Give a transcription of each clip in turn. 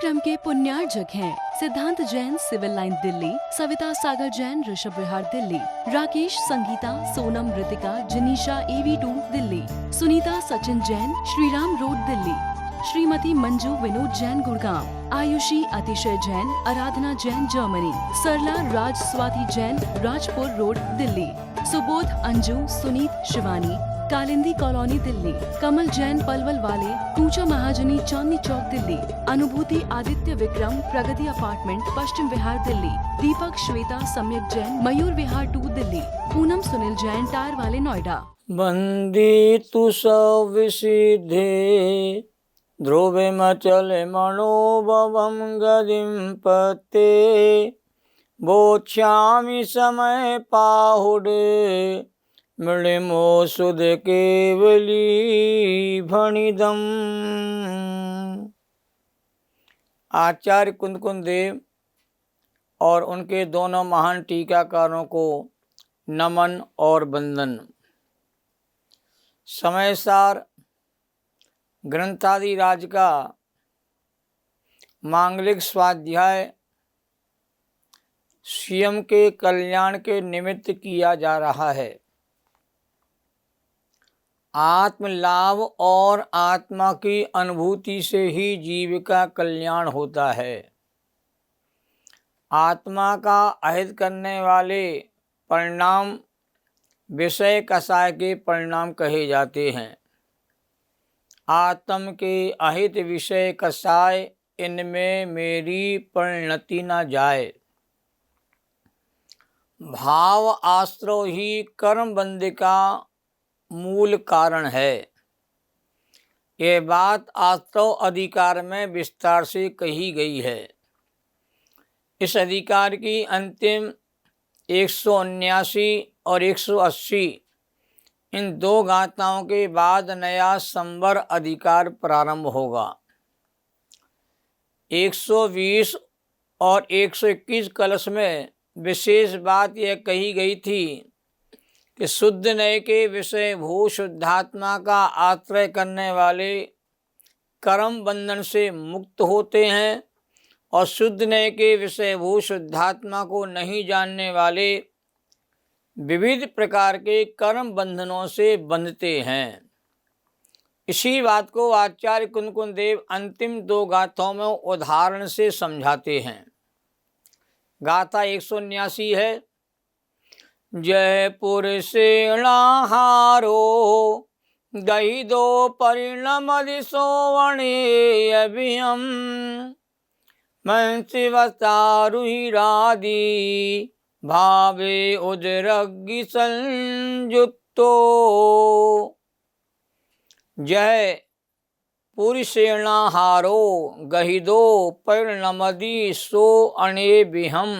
विक्रम के पुण्यार्जक हैं सिद्धांत Jain civil line Delhi, Savita Sagar Jain Rishabh Vihar Delhi, Rakesh Sangeeta Sonam Ritika जनीशा AV2 Delhi, Sunita Sachin Jain Shriram road Delhi, Shrimati Manju Vinod Jain Gurgaon, Ayushi अतिशय जैन आराधना जैन जर्मनी, सरला राज स्वाति जैन राजपुर रोड दिल्ली, सुबोध अंजू सुनीत शिवानी कालिंदी कॉलोनी दिल्ली, कमल जैन पलवल वाले कूचा महाजनी चांदनी चौक दिल्ली, अनुभूति आदित्य विक्रम प्रगति अपार्टमेंट पश्चिम विहार दिल्ली, दीपक श्वेता सम्यक जैन मयूर विहार 2 दिल्ली, पूनम सुनील जैन टायर वाले नोएडा। बंदी तु सविसिद्धे ध्रुवे मचले मनोभवम गदिम पते बोच्छामि समय पाहुडे मृणिमो सुध केवली भणिदम। आचार्य कुंदकुंद देव और उनके दोनों महान टीकाकारों को नमन और वंदन। समय सार ग्रंथादि राज का मांगलिक स्वाध्याय स्वयं के कल्याण के निमित्त किया जा रहा है। आत्म लाभ और आत्मा की अनुभूति से ही जीव का कल्याण होता है। आत्मा का अहित करने वाले परिणाम विषय कषाय के परिणाम कहे जाते हैं। आत्म के अहित विषय कषाय इनमें मेरी परिणति न जाए। भाव आश्रय ही कर्म बंध का मूल कारण है। ये बात आश्रय अधिकार में विस्तार से कही गई है। इस अधिकार की अंतिम 179 और 180 इन दो गाथाओं के बाद नया संवर अधिकार प्रारंभ होगा। 120 और 121 कलश में विशेष बात यह कही गई थी कि शुद्ध नय के विषय भू शुद्धात्मा का आश्रय करने वाले कर्म बंधन से मुक्त होते हैं और शुद्ध नय के विषय भू शुद्धात्मा को नहीं जानने वाले विविध प्रकार के कर्म बंधनों से बंधते हैं। इसी बात को आचार्य कुंदकुंद देव अंतिम दो गाथाओं में उदाहरण से समझाते हैं। गाथा 179 है। जयपुर सेणाहारो गही दो परिणमदि सोवणे अभियम मंसिवसारुहि रादी भावे उदरग्गि संयुक्तो। जय पुरी सेणाहारो गही दो परिणमदि सो अणे बिहम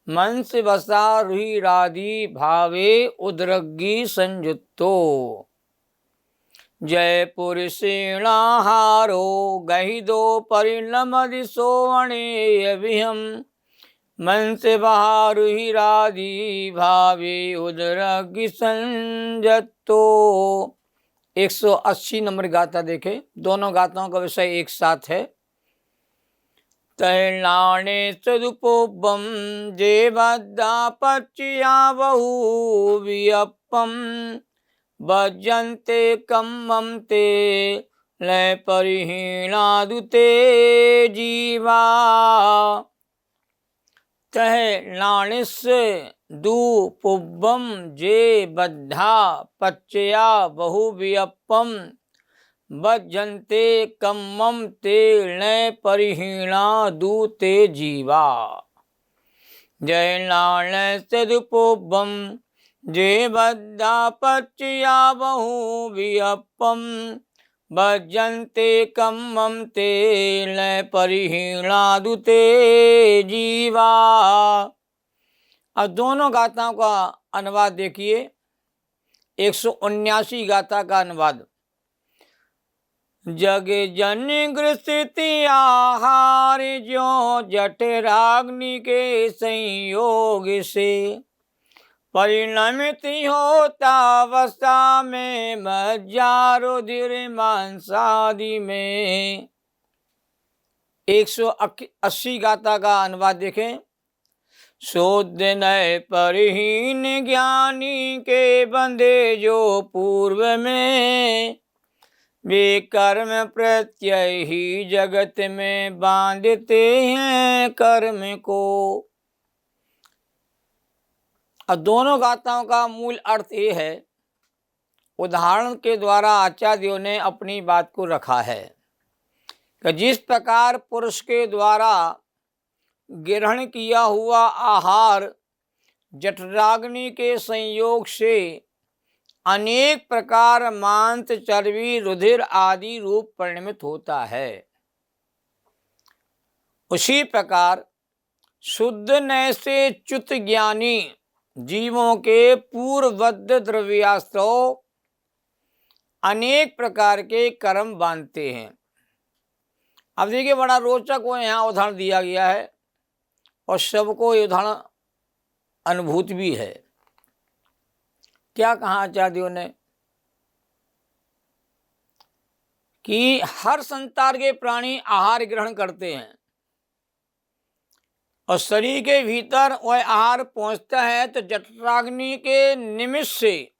मंस वसा रुहि राधी भावे उद्रग्गी संयुक्तो। जयपुर सेणाहारो गही दो परिणमदि सोवणे अभिहम मंस बहारुहि राधी भावे उद्रग्गी संयुक्तो। 180 नंबर गाथा देखे। दोनों गाथाओं का विषय एक साथ है। तैलाणे सदुपोबम जे बद्धा पच्चिया बहु वियप्पम भजन्ते कम्मम ते लय परिहीणादुते जीवा। तह लाणिस दुपुब्बम जे बद्धा पच्चया बहु वियप्पम भजन्ते कम्मम ते नय परिहीणा दूते जीवा। जय लाण सदुपोबम जे बद्धा पच्चिया बहु वियप्पम भजन्ते कम्मम ते नय परिहीणा दूते जीवा। अब दोनों गाथाओं का अनुवाद देखिए। 179 गाथा का अनुवाद। जग जन गृहस्थि आहार जो जठराग्नि के संयोग से परिणमित होता अवस्था में मज्जा रुधिर मांसादि में 180 गाथा का अनुवाद देखें। शुद्ध नय परिहीन ज्ञानी के बंधे जो पूर्व में, वे कर्म प्रत्यय ही जगत में बांधते हैं कर्म को। अब दोनों गाथाओं का मूल अर्थ ये है, उदाहरण के द्वारा आचार्यों ने अपनी बात को रखा है कि जिस प्रकार पुरुष के द्वारा ग्रहण किया हुआ आहार जठराग्नि के संयोग से अनेक प्रकार मांस, चर्बी, रुधिर आदि रूप परिणमित होता है, उसी प्रकार शुद्ध नय से च्युत ज्ञानी जीवों के पूर्वबद्ध द्रव्यास्त्रव अनेक प्रकार के कर्म बांधते हैं। अब देखिए, बड़ा रोचक वो यहाँ उदाहरण दिया गया है और सबको ये उदाहरण अनुभूत भी है। क्या कहा आचार्यों ने कि हर संसार के प्राणी आहार ग्रहण करते हैं और शरीर के भीतर वह आहार पहुंचता है तो जठराग्नि के निमित्त से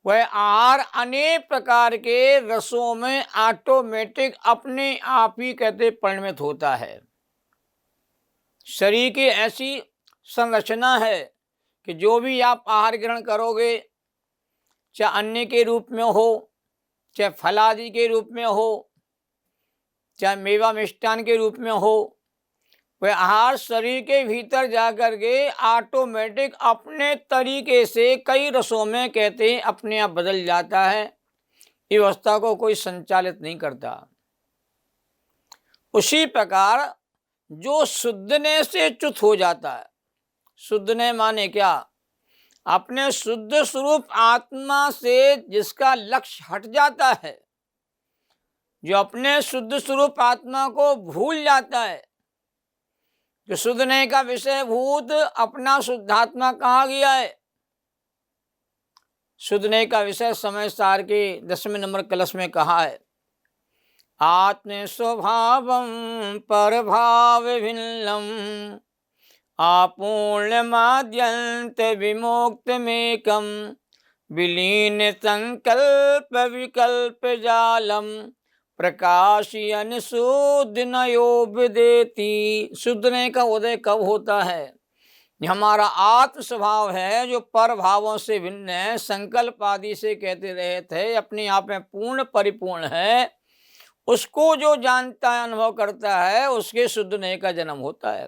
वह आहार अनेक प्रकार के रसों में ऑटोमेटिक अपने आप ही कहते परिणमित होता है। शरीर की ऐसी संरचना है कि जो भी आप आहार ग्रहण करोगे, चाहे अन्न के रूप में हो, चाहे फल आदि के रूप में हो, चाहे मेवा मिष्टान के रूप में हो, वह आहार शरीर के भीतर जाकर के ऑटोमेटिक अपने तरीके से कई रसों में कहते हैं अपने आप बदल जाता है। इस अवस्था को कोई संचालित नहीं करता। उसी प्रकार जो शुद्धने से च्युत हो जाता है, शुद्धने माने क्या, अपने शुद्ध स्वरूप आत्मा से जिसका लक्ष्य हट जाता है, जो अपने शुद्ध स्वरूप आत्मा को भूल जाता है, जो शुद्धने का विषय भूत अपना शुद्धात्मा कहा गया है। शुद्धने का विषय समय सार के 10वें नंबर कलश में कहा है, आत्म स्वभावम पर भाव भिन्नम आपूर्णमाद्यंत विमोक्तमेकं विलीन संकल्प विकल्प जालम प्रकाशयन शुद्ध नयोपदेति। शुद्धने का उदय कब होता है? हमारा आत्म स्वभाव है जो पर भावों से भिन्न है, संकल्प आदि से कहते रहे थे, अपने आप में पूर्ण परिपूर्ण है, उसको जो जानता है, अनुभव करता है, उसके शुद्धने का जन्म होता है।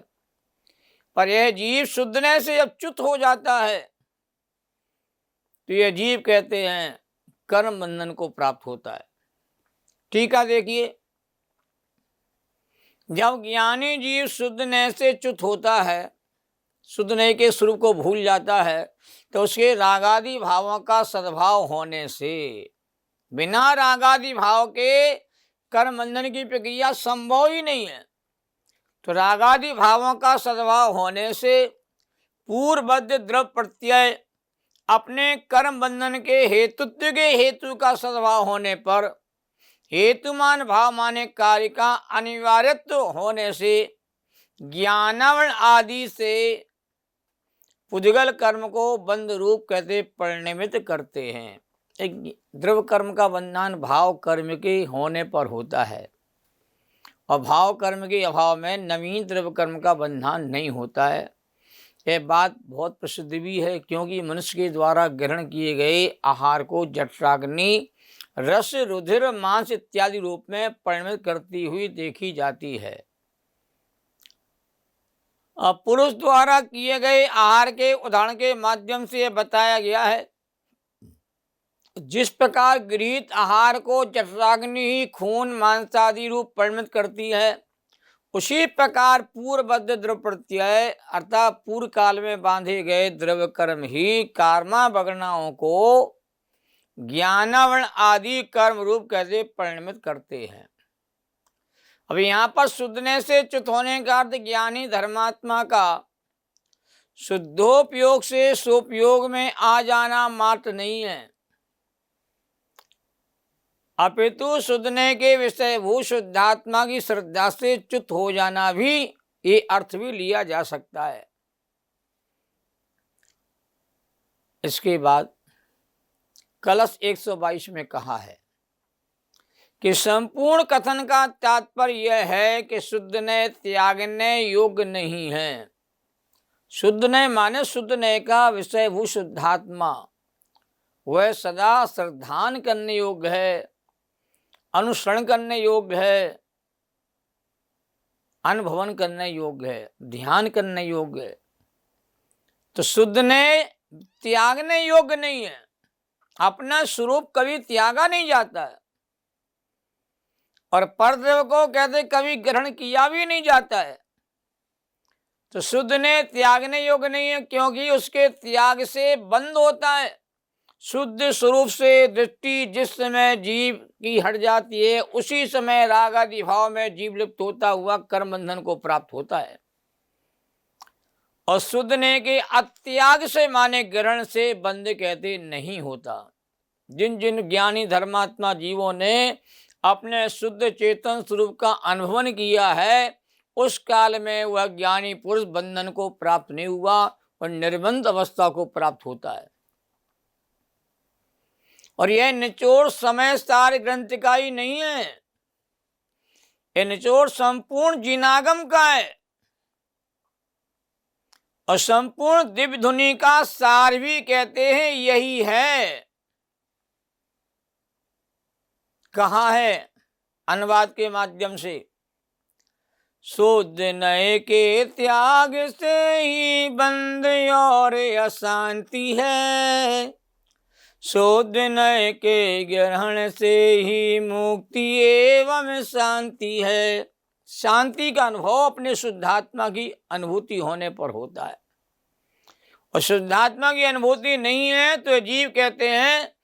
पर यह जीव शुद्धने से जब च्युत हो जाता है तो यह जीव कहते हैं कर्म बंधन को प्राप्त होता है। ठीक है, देखिए, जब ज्ञानी जीव शुद्धने से च्युत होता है, शुद्धने के स्वरूप को भूल जाता है, तो उसके रागादि भावों का सद्भाव होने से, बिना रागादि भाव के कर्म बंधन की प्रक्रिया संभव ही नहीं है। तो रागादि भावों का सद्भाव होने से पूर्वबद्ध द्रव्य प्रत्यय अपने कर्म बंधन के हेतुत्व के हेतु का सद्भाव होने पर हेतुमान भाव माने कार्य का अनिवार्यत्व होने से ज्ञानावरण आदि से पुद्गल कर्म को बंध रूप कहते परिणमित करते हैं। एक द्रव्य कर्म का बंधन भाव कर्म के होने पर होता है और भाव कर्म के अभाव में नवीन द्रव्य कर्म का बंधन नहीं होता है। यह बात बहुत प्रसिद्ध भी है, क्योंकि मनुष्य के द्वारा ग्रहण किए गए आहार को जठराग्नि रस, रुधिर, मांस इत्यादि रूप में परिणमित करती हुई देखी जाती है। पुरुष द्वारा किए गए आहार के उदाहरण के माध्यम से यह बताया गया है, जिस प्रकार गृहीत आहार को जठराग्नि ही खून मांस आदि रूप परिणमित करती है, उसी प्रकार पूर्वबद्ध द्रव्य प्रत्यय अर्थात पूर्व काल में बांधे गए द्रव्य कर्म ही कर्मा बगनाओं को ज्ञानावरण आदि कर्म रूप कैसे परिणमित करते हैं। अब यहाँ पर शुद्धने से च्युत होने का अर्थ ज्ञानी धर्मात्मा का शुद्धोपयोग से सोपयोग में आ जाना मात्र नहीं है। अपितु शुद्धने के विषय भू शुद्धात्मा की श्रद्धा से च्युत हो जाना भी ये अर्थ भी लिया जा सकता है। इसके बाद कलश 122 में कहा है कि संपूर्ण कथन का तात्पर्य यह है कि शुद्धने त्यागने योग्य नहीं है। शुद्धने माने शुद्धने का विषय भू शुद्धात्मा, वह सदा श्रद्धान करने योग्य है, अनुसरण करने योग्य है, अनुभवन करने योग्य है, ध्यान करने योग्य है। तो शुद्धने त्यागने योग्य नहीं है, अपना स्वरूप कभी त्यागा नहीं जाता है, और परदेव को कहते कभी ग्रहण किया भी नहीं जाता है। तो शुद्धने त्यागने योग्य नहीं है, क्योंकि उसके त्याग से बंद होता है। शुद्ध स्वरूप से दृष्टि जिस समय जीव की हट जाती है, उसी समय राग आदि भाव में जीव लिप्त होता हुआ कर्म बंधन को प्राप्त होता है। और शुद्धने के अत्याग से माने ग्रहण से बंद कहते नहीं होता। जिन जिन ज्ञानी धर्मात्मा जीवों ने अपने शुद्ध चेतन स्वरूप का अनुभवन किया है, उस काल में वह ज्ञानी पुरुष बंधन को प्राप्त नहीं हुआ और निर्बंध अवस्था को प्राप्त होता है। और यह निचोड़ समय सार ग्रंथ का ही नहीं है, यह निचोड़ संपूर्ण जिनागम का है, और संपूर्ण दिव्य धुनि का सार भी कहते हैं यही है। कहाँ है? अनुवाद के माध्यम से, शुद्ध नए के त्याग से ही बंध और अशांति है, शुद्ध नए के ग्रहण से ही मुक्ति एवं शांति है। शांति का अनुभव अपने शुद्धात्मा की अनुभूति होने पर होता है, और शुद्धात्मा की अनुभूति नहीं है तो जीव कहते हैं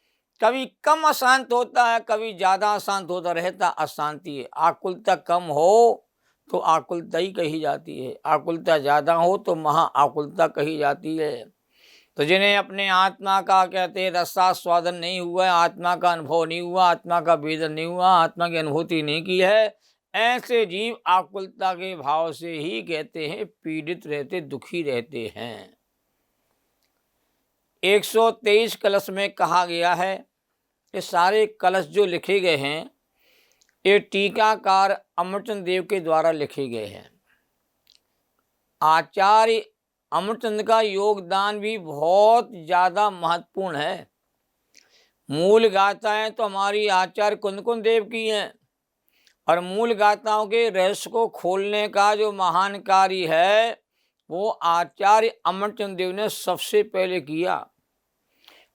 कभी कम अशांत होता है, कभी ज्यादा अशांत होता रहता, अशांति है। आकुलता कम हो तो आकुलता ही कही जाती है, आकुलता ज्यादा हो तो महा आकुलता कही जाती है। तो जिन्हें अपने आत्मा का कहते रसास्वादन नहीं हुआ, आत्मा का अनुभव नहीं हुआ, आत्मा का भेदन नहीं हुआ, आत्मा की अनुभूति नहीं की है, ऐसे जीव आकुलता के भाव से ही कहते हैं पीड़ित रहते, दुखी रहते हैं। 123 कलश में कहा गया है, ये सारे कलश जो लिखे गए हैं ये टीकाकार अमरचंद देव के द्वारा लिखे गए हैं। आचार्य अमरचंद का योगदान भी बहुत ज़्यादा महत्वपूर्ण है। मूल गाथाएं तो हमारी आचार्य कुंदकुंद देव की हैं, और मूल गाथाओं के रहस्य को खोलने का जो महान कार्य है वो आचार्य अमरचंद देव ने सबसे पहले किया।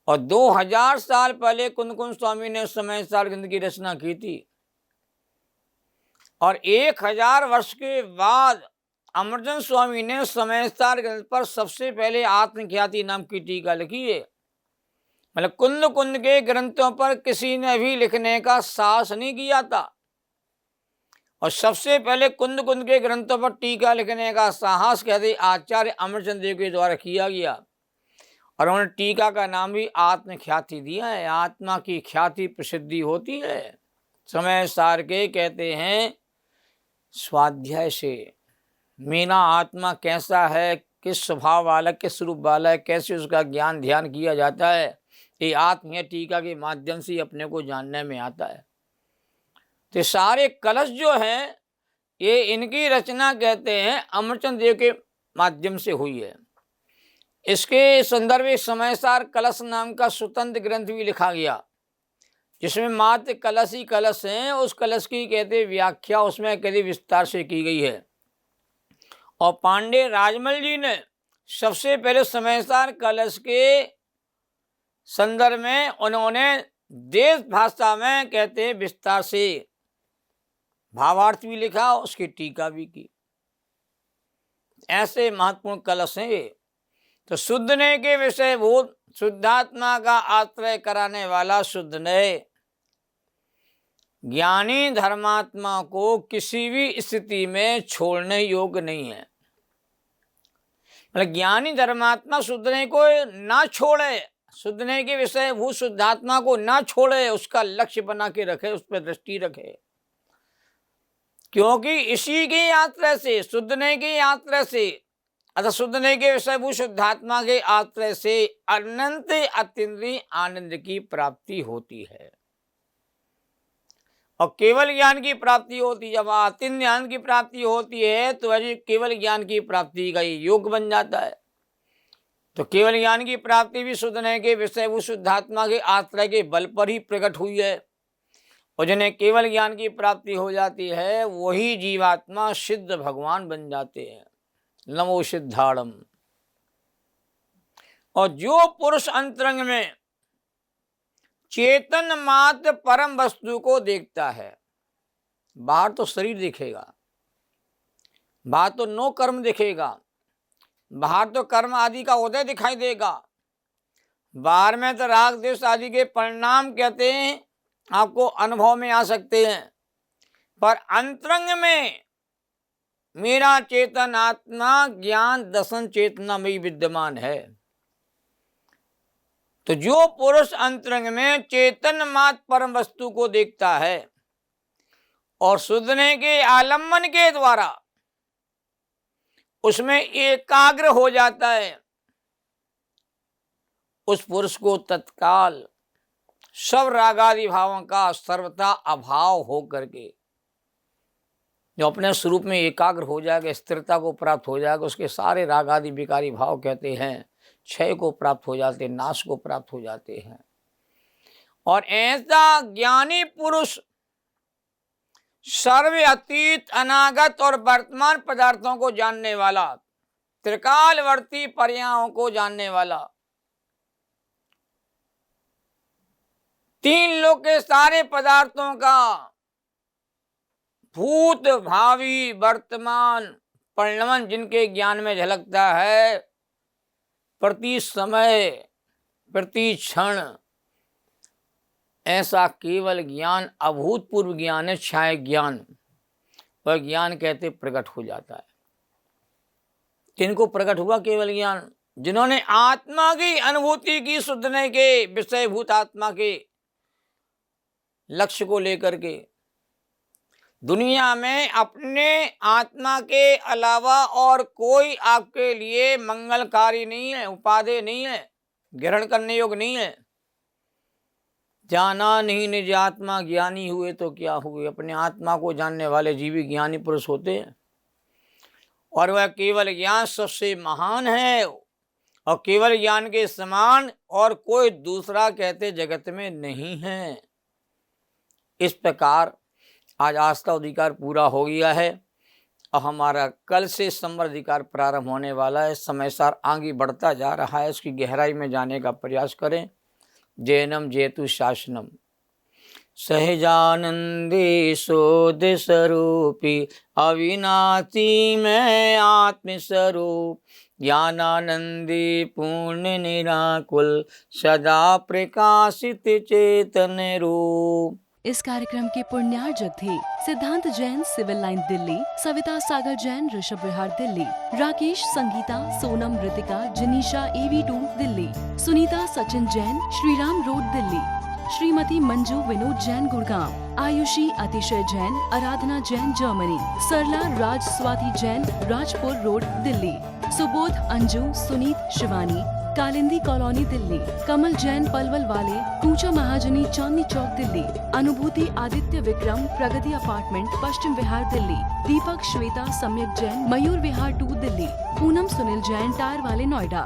और 2000 साल पहले कुंदकुंद स्वामी ने समय सार ग्रंथ की रचना की थी, और 1000 वर्ष के बाद अमरचंद स्वामी ने समय सार ग्रंथ पर सबसे पहले आत्मख्याति नाम की टीका लिखी है। मतलब कुंद के ग्रंथों पर किसी ने भी लिखने का साहस नहीं किया था, और सबसे पहले कुंद के ग्रंथों पर टीका लिखने का साहस कहते आचार्य अमरचंद देव के द्वारा किया गया, और उन्होंने टीका का नाम भी आत्मख्याति दिया है। आत्मा की ख्याति प्रसिद्धि होती है। समय सार के कहते हैं स्वाध्याय से मेरा आत्मा कैसा है, किस स्वभाव वाला, किस रूप वाला है, कैसे उसका ज्ञान ध्यान किया जाता है, ये आत्मीय टीका के माध्यम से अपने को जानने में आता है। तो सारे कलश जो हैं ये इनकी रचना कहते हैं अमरचंद देव के माध्यम से हुई है। इसके संदर्भ में समय सार कलश नाम का स्वतंत्र ग्रंथ भी लिखा गया, जिसमें मात्र कलश ही कलश हैं। उस कलश की कहते व्याख्या उसमें कहते विस्तार से की गई है। और पांडे राजमल जी ने सबसे पहले समय सार कलश के संदर्भ में उन्होंने देश भाषा में कहते विस्तार से भावार्थ भी लिखा, उसकी टीका भी की। ऐसे महत्वपूर्ण कलश हैं ये। तो शुद्धने के विषय भूत शुद्धात्मा का आश्रय कराने वाला शुद्धने ज्ञानी धर्मात्मा को किसी भी स्थिति में छोड़ने योग्य नहीं है। मतलब ज्ञानी धर्मात्मा शुद्धने को ना छोड़े, शुद्धने के विषय भूत शुद्धात्मा को ना छोड़े, उसका लक्ष्य बना के रखे, उस पर दृष्टि रखे, क्योंकि इसी की यात्रा से, शुद्धने की यात्रा से, अतः शुद्धने के विषय भूत शुद्धात्मा के आश्रय से अनंत अतीन्द्रिय आनंद की प्राप्ति होती है और केवल ज्ञान की प्राप्ति होती है। जब अतीन्द्रिय ज्ञान की प्राप्ति होती है तो वह केवल ज्ञान की प्राप्ति का योग बन जाता है। तो केवल ज्ञान की प्राप्ति भी शुद्धने के विषय भूत शुद्धात्मा के आश्रय के बल पर ही प्रकट हुई है और जिन्हें केवल ज्ञान की प्राप्ति हो जाती है वही जीवात्मा सिद्ध भगवान बन जाते हैं। नमो सिद्धाड़म। और जो पुरुष अंतरंग में चेतन मात्र परम वस्तु को देखता है, बाहर तो शरीर दिखेगा, बाहर तो नो कर्म दिखेगा, बाहर तो कर्म आदि का उदय दिखाई देगा, बाहर में तो राग द्वेष आदि के परिणाम कहते हैं आपको अनुभव में आ सकते हैं, पर अंतरंग में मेरा चेतन आत्मा ज्ञान दर्शन चेतना में विद्यमान है। तो जो पुरुष अंतरंग में चेतन मात्र परम वस्तु को देखता है और शुद्धने के आलम्बन के द्वारा उसमें एकाग्र हो जाता है, उस पुरुष को तत्काल सब रागादि भावों का सर्वथा अभाव हो करके जो अपने स्वरूप में एकाग्र हो जाएगा, स्थिरता को प्राप्त हो जाएगा, उसके सारे राग आदि विकारी भाव कहते हैं क्षय को प्राप्त हो जाते हैं, नाश को प्राप्त हो जाते हैं। और ऐसा ज्ञानी पुरुष सर्व अतीत अनागत और वर्तमान पदार्थों को जानने वाला, त्रिकालवर्ती पर्यायों को जानने वाला, तीन लोक के सारे पदार्थों का भूत भावी वर्तमान परिणमन जिनके ज्ञान में झलकता है, प्रति समय प्रति क्षण ऐसा केवल ज्ञान अभूतपूर्व ज्ञान है, छाया ज्ञान, वह ज्ञान कहते प्रकट हो जाता है। किनको प्रकट हुआ केवल ज्ञान? जिन्होंने आत्मा की अनुभूति की, शुद्धने के विषय भूत आत्मा के लक्ष्य को लेकर के दुनिया में अपने आत्मा के अलावा और कोई आपके लिए मंगलकारी नहीं है, उपादेय नहीं है, ग्रहण करने योग्य नहीं है। जाना नहीं निज आत्मा ज्ञानी हुए तो क्या हुए। अपने आत्मा को जानने वाले जीवी ज्ञानी पुरुष होते हैं और वह केवल ज्ञान सबसे महान है और केवल ज्ञान के समान और कोई दूसरा कहते जगत में नहीं है। इस प्रकार आज आस्था अधिकार पूरा हो गया है और हमारा कल से संवर अधिकार प्रारंभ होने वाला है। समय सार आगे बढ़ता जा रहा है, इसकी गहराई में जाने का प्रयास करें। जैनम जेतु शासनम सहजानंदे शोध स्वरूपी अविनाशी में आत्मस्वरूप ज्ञानानंदी पूर्ण निराकुल सदा प्रकाशित चेतन रूप। इस कार्यक्रम के पुण्यार्जक थे सिद्धांत Jain civil line Delhi, Savita Sagar Jain Rishabh Vihar Delhi, Rakesh Sangeeta Sonam Ritika जनीशा AV2 Delhi, Sunita Sachin Jain Shriram road Delhi, Shrimati Manju Vinod Jain Gurgaon, Ayushi अतिशय जैन आराधना जैन जर्मनी, सरला राज स्वाति जैन राजपुर रोड दिल्ली, सुबोध अंजू सुनीत शिवानी कालिंदी कॉलोनी दिल्ली, कमल जैन पलवल वाले कूचा महाजनी चांदनी चौक दिल्ली, अनुभूति आदित्य विक्रम प्रगति अपार्टमेंट पश्चिम विहार दिल्ली, दीपक श्वेता सम्यक जैन मयूर विहार 2 दिल्ली, पूनम सुनील जैन टायर वाले नोएडा।